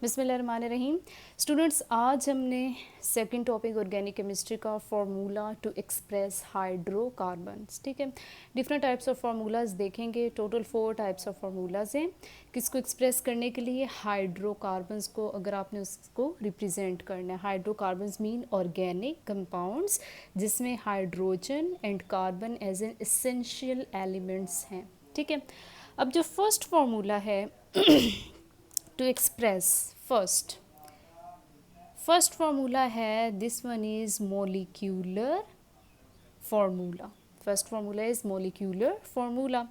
बिस्मिल्लाहिर्रहमानिर्रहीम। स्टूडेंट्स, आज हमने सेकंड टॉपिक ऑर्गेनिक केमिस्ट्री का फार्मूला टू एक्सप्रेस हाइड्रोकार्बन्स, ठीक है। डिफरेंट टाइप्स ऑफ फार्मूलाज देखेंगे। टोटल 4 टाइप्स ऑफ फार्मूलाज हैं किसको एक्सप्रेस करने के लिए, हाइड्रोकार्बन्स को। अगर आपने उसको रिप्रेजेंट करना है, हाइड्रोकार्बन्स मीन ऑर्गेनिक कंपाउंड्स जिसमें hydrogen and carbon as an essential elements हैं, ठीक है। अब जो फर्स्ट फार्मूला है to express first formula है, this one is molecular formula. First formula is molecular formula.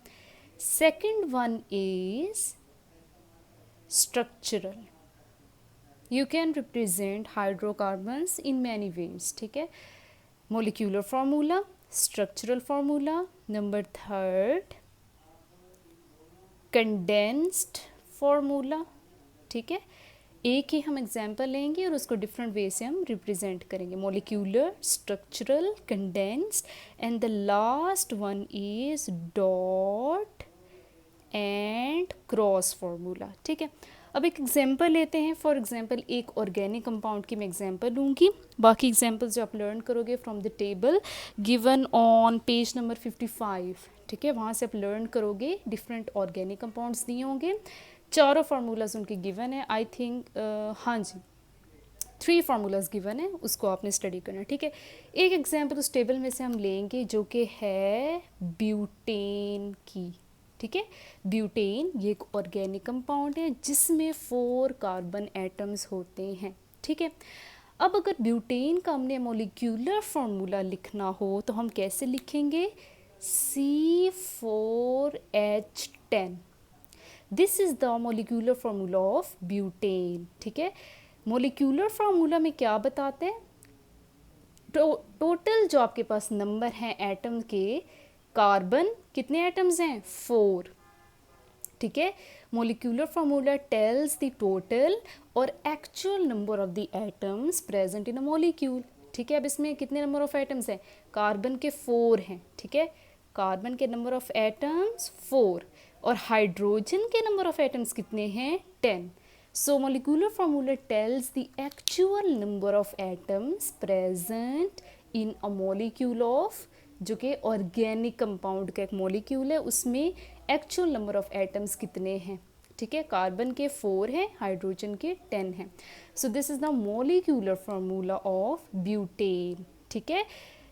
Second one is structural. You can represent hydrocarbons in many ways, ठीक है। molecular formula, structural formula. Number third, condensed formula, ठीक है। एक ही हम example लेंगे और उसको डिफरेंट वे से हम रिप्रेजेंट करेंगे। Molecular, structural, condensed and the last one is dot and cross formula, ठीक है। अब एक एग्जांपल लेते हैं। फॉर एग्जांपल एक ऑर्गेनिक कंपाउंड की मैं एग्जांपल लूँगी, बाकी एग्जांपल्स जो आप लर्न करोगे from the table given on page number 55, ठीक है। वहाँ से आप लर्न करोगे। डिफरेंट ऑर्गेनिक कंपाउंड्स दिए होंगे, चारों फार्मूलाज उनके गिवन है। आई थिंक हाँ जी 3 फार्मूलाज गिवन है, उसको आपने स्टडी करना, ठीक है। एक एग्जांपल उस टेबल में से हम लेंगे जो कि है ब्यूटेन की, ठीक है। ब्यूटेन ये एक ऑर्गेनिक कंपाउंड है जिसमें 4 कार्बन एटम्स होते हैं, ठीक है। अब अगर ब्यूटेन का हमने मोलिक्यूलर फार्मूला लिखना हो तो हम कैसे लिखेंगे, C4H10। This is the molecular formula of butane, ठीक है। मोलिक्यूलर फार्मूला में क्या बताते हैं, टोटल जो आपके पास नंबर हैं एटम के, कार्बन कितने एटम्स हैं, 4, ठीक है। Molecular formula tells the total और actual number of the atoms present in a molecule, ठीक है। अब इसमें कितने नंबर ऑफ एटम्स हैं, कार्बन के 4 हैं, ठीक है। कार्बन के नंबर ऑफ एटम्स 4 और हाइड्रोजन के नंबर ऑफ एटम्स कितने हैं, 10। So molecular formula tells the actual number of atoms present in a molecule of, जो कि ऑर्गेनिक कंपाउंड का एक मॉलिक्यूल है, उसमें एक्चुअल नंबर ऑफ एटम्स कितने हैं, ठीक है। कार्बन के 4 हैं, हाइड्रोजन के 10 हैं। So this is the molecular formula of butane, ठीक है।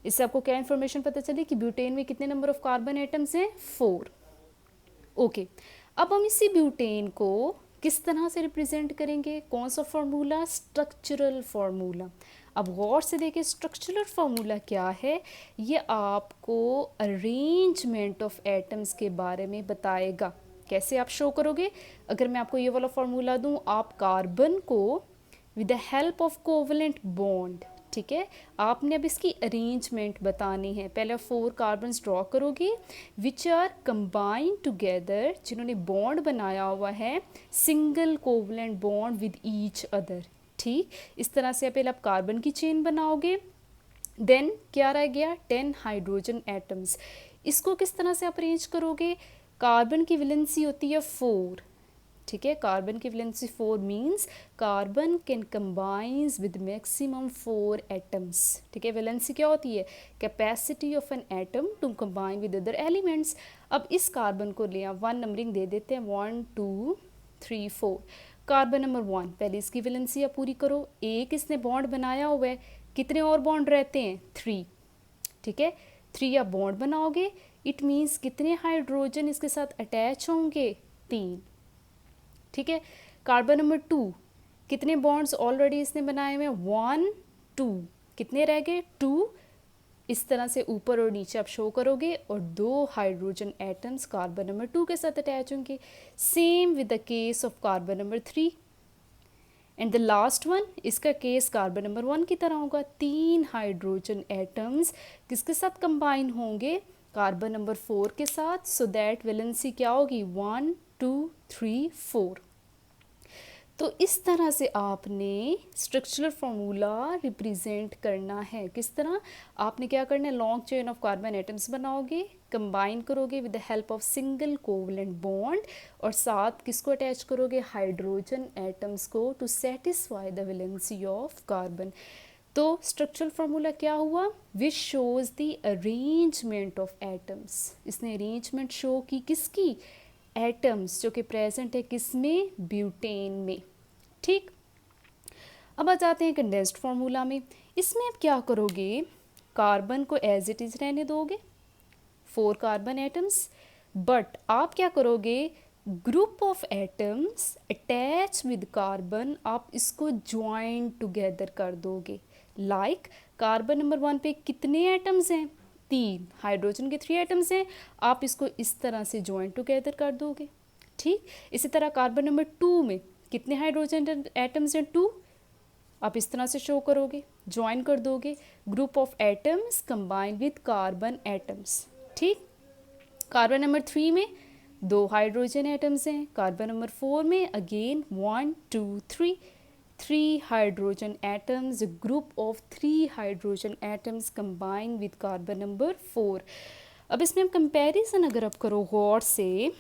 इससे आपको क्या इन्फॉर्मेशन पता चली कि ब्यूटेन में कितने नंबर ऑफ कार्बन एटम्स हैं, 4। ओके, अब हम इसी ब्यूटेन को किस तरह से रिप्रेजेंट करेंगे, कौन सा फार्मूला, स्ट्रक्चरल फार्मूला। अब गौर से देखिए स्ट्रक्चरल फार्मूला क्या है, ये आपको अरेंजमेंट ऑफ एटम्स के बारे में बताएगा। कैसे आप शो करोगे, अगर मैं आपको ये वाला फार्मूला दूं, आप कार्बन को with the help of covalent bond, ठीक है, आपने अब इसकी अरेंजमेंट बतानी है। पहले 4 कार्बन्स ड्रॉ करोगे विच आर कंबाइंड टुगेदर, जिन्होंने बॉन्ड बनाया हुआ है, single covalent bond with each other, ठीक। इस तरह से पहले आप कार्बन की चेन बनाओगे, देन क्या रह गया, 10 हाइड्रोजन एटम्स। इसको किस तरह से आप अरेंज करोगे, कार्बन की वैलेंसी होती है 4, ठीक है। कार्बन की valency 4 means carbon can combines with maximum 4 atoms, ठीक है। वैलेंसी क्या होती है, capacity of an atom to combine with other elements. अब इस कार्बन को ले आप 1 नंबरिंग दे देते हैं, 1 2 3 4। कार्बन नंबर 1, पहले इसकी वैलेंसी आप पूरी करो, एक इसने बॉन्ड बनाया हुआ है, कितने और बॉन्ड रहते हैं, 3, ठीक है। 3 आप बॉन्ड बनाओगे, इट मीन्स कितने हाइड्रोजन इसके साथ अटैच होंगे, 3, ठीक है। कार्बन नंबर 2, कितने बॉन्ड्स ऑलरेडी इसने बनाए हुए हैं, 1 2, कितने रह गए, 2। इस तरह से ऊपर और नीचे आप शो करोगे और 2 हाइड्रोजन एटम्स कार्बन नंबर 2 के साथ अटैच होंगे। Same with the case of carbon number 3 and the last one, इसका केस कार्बन नंबर 1 की तरह होगा। 3 हाइड्रोजन एटम्स किसके साथ कंबाइन होंगे, कार्बन नंबर 4 के साथ। सो दैट वैलेंसी क्या होगी, 1 2 3 4। तो इस तरह से आपने स्ट्रक्चरल फार्मूला रिप्रेजेंट करना है। किस तरह? आपने क्या करना है, long chain of carbon atoms बनाओगे, कंबाइन करोगे with the help of single covalent bond, और साथ किसको अटैच करोगे, हाइड्रोजन एटम्स को, to satisfy the valency of carbon. तो स्ट्रक्चरल फार्मूला क्या हुआ, which shows the arrangement of atoms. इसने अरेंजमेंट शो की, किसकी, एटम्स जो कि प्रेजेंट है किसमें, ब्यूटेन में। ठीक, अब आ जाते हैं कंडेंस्ड फार्मूला में। इसमें अब क्या करोगे, कार्बन को एज इट इज रहने दोगे, 4 कार्बन एटम्स, बट आप क्या करोगे, group of atoms attach with carbon, आप इसको ज्वाइन टुगेदर कर दोगे। लाइक कार्बन नंबर 1 पे कितने एटम्स हैं, 3, हाइड्रोजन के 3 एटम्स हैं, आप इसको इस तरह से ज्वाइन टुगेदर कर दोगे। ठीक, इसी तरह कार्बन नंबर 2 में कितने हाइड्रोजन एटम्स हैं, 2, आप इस तरह से शो करोगे, ज्वाइन कर दोगे, group of atoms combine with carbon atoms. ठीक, कार्बन नंबर 3 में 2 हाइड्रोजन एटम्स हैं, कार्बन नंबर 4 में again 1 2 3 hydrogen atoms, group of 3 hydrogen atoms combine with carbon number 4। अब इसमें हम कंपैरिजन अगर आप करो गौर से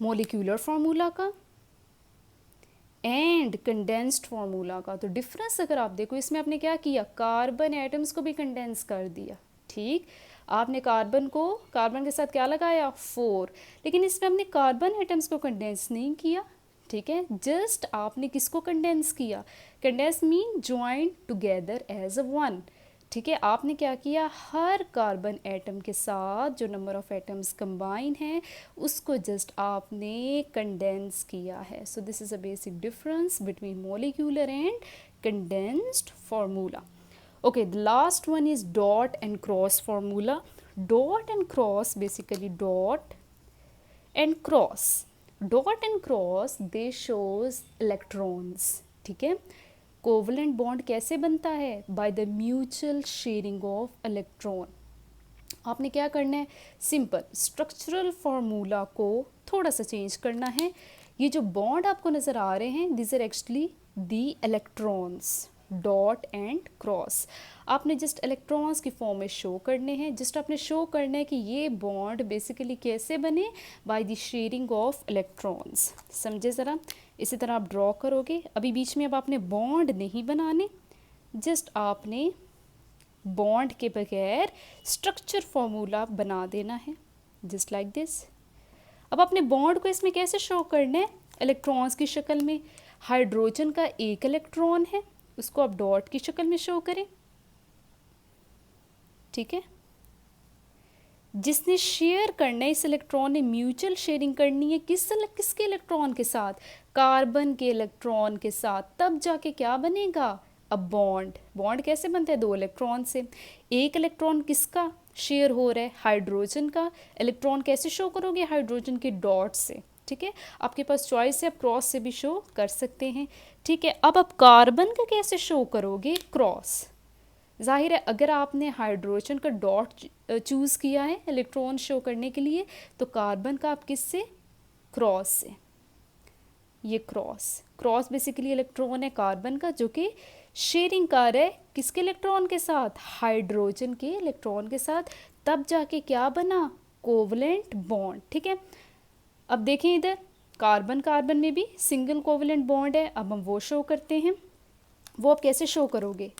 मॉलिक्यूलर फार्मूला का एंड कंडेंस्ड फार्मूला का, तो डिफरेंस अगर आप देखो, इसमें आपने क्या किया, कार्बन एटम्स को भी कंडेंस कर दिया। ठीक, आपने कार्बन के साथ क्या लगाया, 4, लेकिन इसमें हमने कार्बन एटम्स को कंडेंस नहीं किया। ठीक है, जस्ट आपने किसको कंडेंस किया, condense mean join together as a one. ठीक है, आपने क्या किया, हर कार्बन एटम के साथ जो नंबर ऑफ एटम्स कंबाइन है उसको जस्ट आपने कंडेंस किया है। So this is a basic difference between molecular and condensed formula. Okay, the last one is dot and cross formula. Dot and cross, basically dot and cross. Dot and cross, they shows electrons. ठीक है, covalent bond कैसे बनता है, by the mutual sharing of electron. आपने क्या करना है, simple structural formula को थोड़ा सा चेंज करना है। ये जो बॉन्ड आपको नज़र आ रहे हैं, this are actually the electrons, dot and cross. आपने जस्ट इलेक्ट्रॉन्स की फॉर्म में शो करने हैं, जस्ट आपने शो करना है कि ये बॉन्ड बेसिकली कैसे बने, by the sharing of electrons. समझे ज़रा, इसी तरह आप ड्रॉ करोगे। अभी बीच में अब आपने बॉन्ड नहीं बनाने, जस्ट आपने बॉन्ड के बगैर स्ट्रक्चर फॉर्मूला बना देना है, जस्ट लाइक दिस। अब अपने बॉन्ड को इसमें कैसे शो करना है, इलेक्ट्रॉन्स की शक्ल में। हाइड्रोजन का एक इलेक्ट्रॉन है, उसको आप डॉट की शक्ल में शो करें। ठीक है, जिसने शेयर करना है, इस इलेक्ट्रॉन ने म्यूचुअल शेयरिंग करनी है, किसके इलेक्ट्रॉन के साथ, कार्बन के इलेक्ट्रॉन के साथ, तब जाके क्या बनेगा, अब बॉन्ड। बॉन्ड कैसे बनता है, 2 इलेक्ट्रॉन से। एक इलेक्ट्रॉन किसका शेयर हो रहा है, हाइड्रोजन का। इलेक्ट्रॉन कैसे शो करोगे, हाइड्रोजन के डॉट से। ठीक है, आपके पास चॉइस है, आप क्रॉस से भी शो कर सकते हैं। ठीक है, अब आप कार्बन का कैसे शो करोगे, क्रॉस। जाहिर है अगर आपने हाइड्रोजन का डॉट चूज़ किया है इलेक्ट्रॉन शो करने के लिए, तो कार्बन का आप किससे, क्रॉस से। ये क्रॉस बेसिकली इलेक्ट्रॉन है कार्बन का, जो कि शेयरिंग कर रहा है किसके इलेक्ट्रॉन के साथ, हाइड्रोजन के इलेक्ट्रॉन के साथ, तब जाके क्या बना, कोवलेंट बॉन्ड। ठीक है, अब देखें इधर कार्बन में भी सिंगल कोवलेंट बॉन्ड है, अब हम वो शो करते हैं। वो आप कैसे शो करोगे,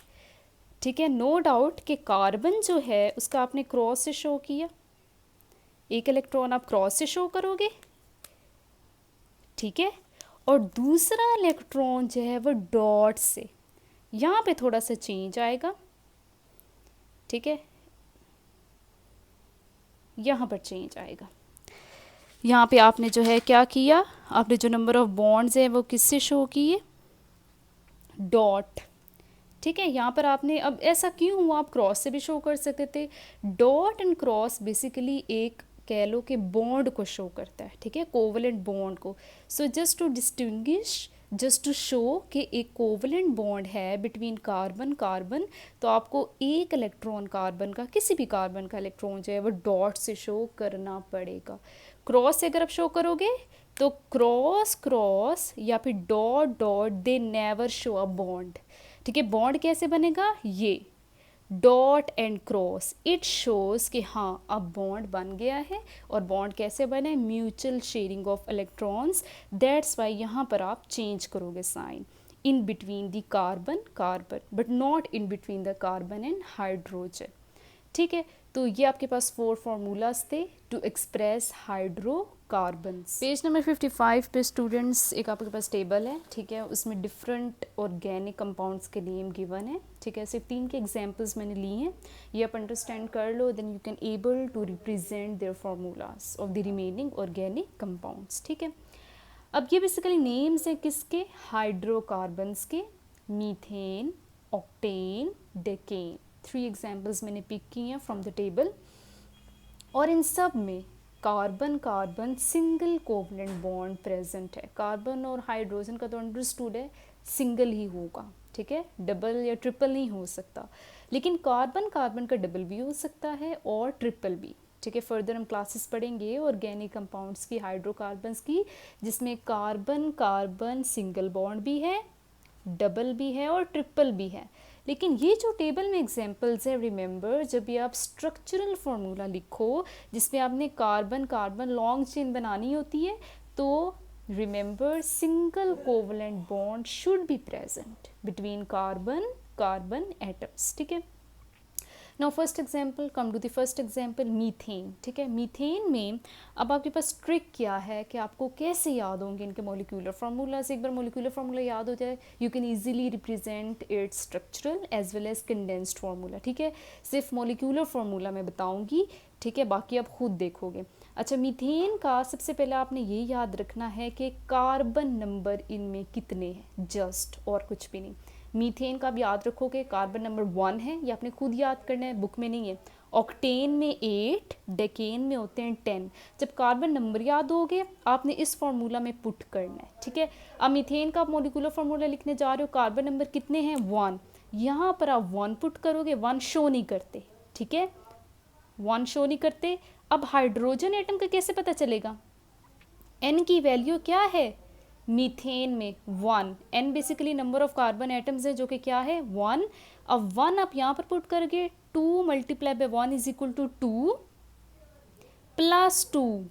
ठीक है, नो डाउट कि कार्बन जो है उसका आपने क्रॉस से शो किया, एक इलेक्ट्रॉन आप क्रॉस से शो करोगे। ठीक है, और दूसरा इलेक्ट्रॉन जो है वो डॉट से। यहाँ पे थोड़ा सा चेंज आएगा। ठीक है, यहाँ पर चेंज आएगा। यहाँ पे आपने जो है क्या किया, आपने जो नंबर ऑफ बॉन्ड्स है वो किससे शो किए, डॉट। ठीक है, यहाँ पर आपने, अब ऐसा क्यों हुआ, आप क्रॉस से भी शो कर सकते थे। डॉट एंड क्रॉस बेसिकली एक कह लो कि बॉन्ड को शो करता है। ठीक है, कोवलेंट बॉन्ड को। So just to distinguish, just to show कि एक कोवलेंट बॉन्ड है बिटवीन कार्बन, तो आपको एक इलेक्ट्रॉन कार्बन का, किसी भी कार्बन का इलेक्ट्रॉन जो है वो डॉट से शो करना पड़ेगा। क्रॉस से अगर आप शो करोगे तो क्रॉस क्रॉस या फिर dot dot they never show a bond, ठीक है। बॉन्ड कैसे बनेगा, ये dot and cross, it shows कि हाँ अब बॉन्ड बन गया है। और बॉन्ड कैसे बने, mutual sharing of electrons, that's why यहाँ पर आप चेंज करोगे sign, in between the carbon carbon but not in between the carbon and hydrogen, ठीक है। तो ये आपके पास 4 फार्मूलाज थे to express hydrocarbons. Page number 55 पे स्टूडेंट्स एक आपके पास टेबल है, ठीक है, उसमें डिफरेंट ऑर्गेनिक कंपाउंड्स के नेम गिवन है, ठीक है। सिर्फ 3 के एग्जांपल्स मैंने लिए हैं, ये आप अंडरस्टैंड कर लो, then you can able to represent their formulas of the remaining organic compounds, ठीक है। अब ये बेसिकली नेम्स हैं किसके, हाइड्रोकार्बन्स के, मीथेन, ऑक्टेन, डेकेन। 3 एग्जाम्पल्स मैंने पिक किए हैं फ्रॉम द टेबल, और इन सब में carbon carbon single covalent bond present है। कार्बन और हाइड्रोजन का तो अंडरस्टूड है सिंगल ही होगा, ठीक है, डबल या ट्रिपल नहीं हो सकता, लेकिन कार्बन कार्बन का डबल भी हो सकता है और ट्रिपल भी, ठीक है। फर्दर हम क्लासेस पढ़ेंगे ऑर्गेनिक कंपाउंड्स की, हाइड्रोकार्बन्स की, जिसमें कार्बन कार्बन सिंगल बॉन्ड भी है, डबल भी है और ट्रिपल भी है। लेकिन ये जो टेबल में एग्जांपल्स है, रिमेंबर जब भी आप स्ट्रक्चरल फार्मूला लिखो जिसमें आपने कार्बन कार्बन लॉन्ग चेन बनानी होती है, तो remember single covalent bond should be present between carbon carbon atoms, ठीक है। Now first example, come to the first example, methane, ठीक है। मीथेन में अब आपके पास ट्रिक क्या है कि आपको कैसे याद होंगे इनके मॉलिक्यूलर फार्मूला से। एक बार मॉलिक्यूलर फार्मूला याद हो जाए, you can easily represent its structural as well as condensed formula, ठीक है। सिर्फ मॉलिक्यूलर फार्मूला मैं बताऊंगी, ठीक है, बाकी आप खुद देखोगे। अच्छा, मीथेन का सबसे पहले आपने ये याद रखना है कि कार्बन नंबर इनमें कितने हैं, जस्ट, और कुछ भी नहीं। मीथेन का भी याद रखोगे कार्बन नंबर 1 है, ये आपने खुद याद करना है, बुक में नहीं है। ऑक्टेन में 8, डेकेन में होते हैं 10। जब कार्बन नंबर याद होगे आपने इस फार्मूला में पुट करना है, ठीक है। अब मीथेन का मॉलिक्यूलर फार्मूला लिखने जा रहे हो, कार्बन नंबर कितने हैं, 1, यहाँ पर आप 1 पुट करोगे, 1 शो नहीं करते, ठीक है, 1 शो नहीं करते। अब हाइड्रोजन एटम का कैसे पता चलेगा, n की वैल्यू क्या है मीथेन में, 1, n basically number of carbon atoms है जो कि क्या है 1। अब 1 आप यहाँ पर पुट करके 2 multiply by 1 is equal to 2 plus 2,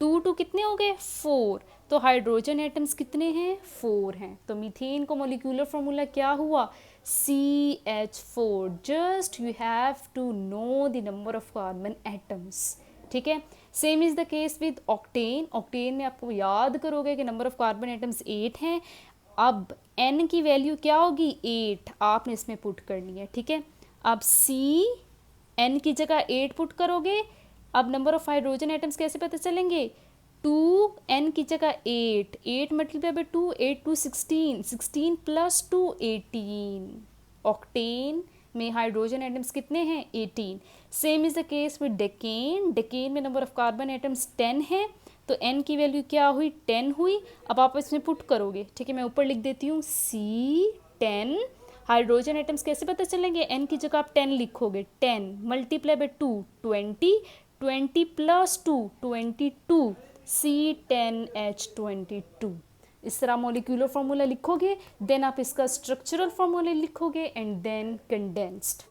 2 कितने हो गए 4। तो हाइड्रोजन एटम्स कितने हैं, 4 हैं। तो मीथेन का मॉलिक्यूलर फार्मूला क्या हुआ, CH4। Just you have to know the number of carbon atoms, ठीक है। Same is the case with octane. Octane में आपको याद करोगे कि नंबर ऑफ कार्बन एटम्स 8 हैं। अब n की वैल्यू क्या होगी, 8, आपने इसमें पुट करनी है, ठीक है। अब C, n की जगह 8 पुट करोगे, अब नंबर ऑफ हाइड्रोजन एटम्स कैसे पता चलेंगे, 2, n की जगह 8, 8 मल्टीप्लाई बाय 2, 8 2 16, 16 प्लस 2 18। ऑक्टेन में हाइड्रोजन एटम्स कितने हैं, 18। Same is the case with decane. Decane में नंबर ऑफ कार्बन एटम्स 10 है, तो n की वैल्यू क्या हुई, 10 हुई। अब आप इसमें पुट करोगे, ठीक है, मैं ऊपर लिख देती हूँ C10। हाइड्रोजन एटम्स कैसे पता चलेंगे, n की जगह आप 10 लिखोगे, 10 मल्टीप्लाई बाय 2 20, 20 प्लस 2 22, C10H22। इस तरह मॉलिक्यूलर फार्मूला लिखोगे, देन आप इसका स्ट्रक्चरल फार्मूला लिखोगे एंड देन कंडेंस्ड।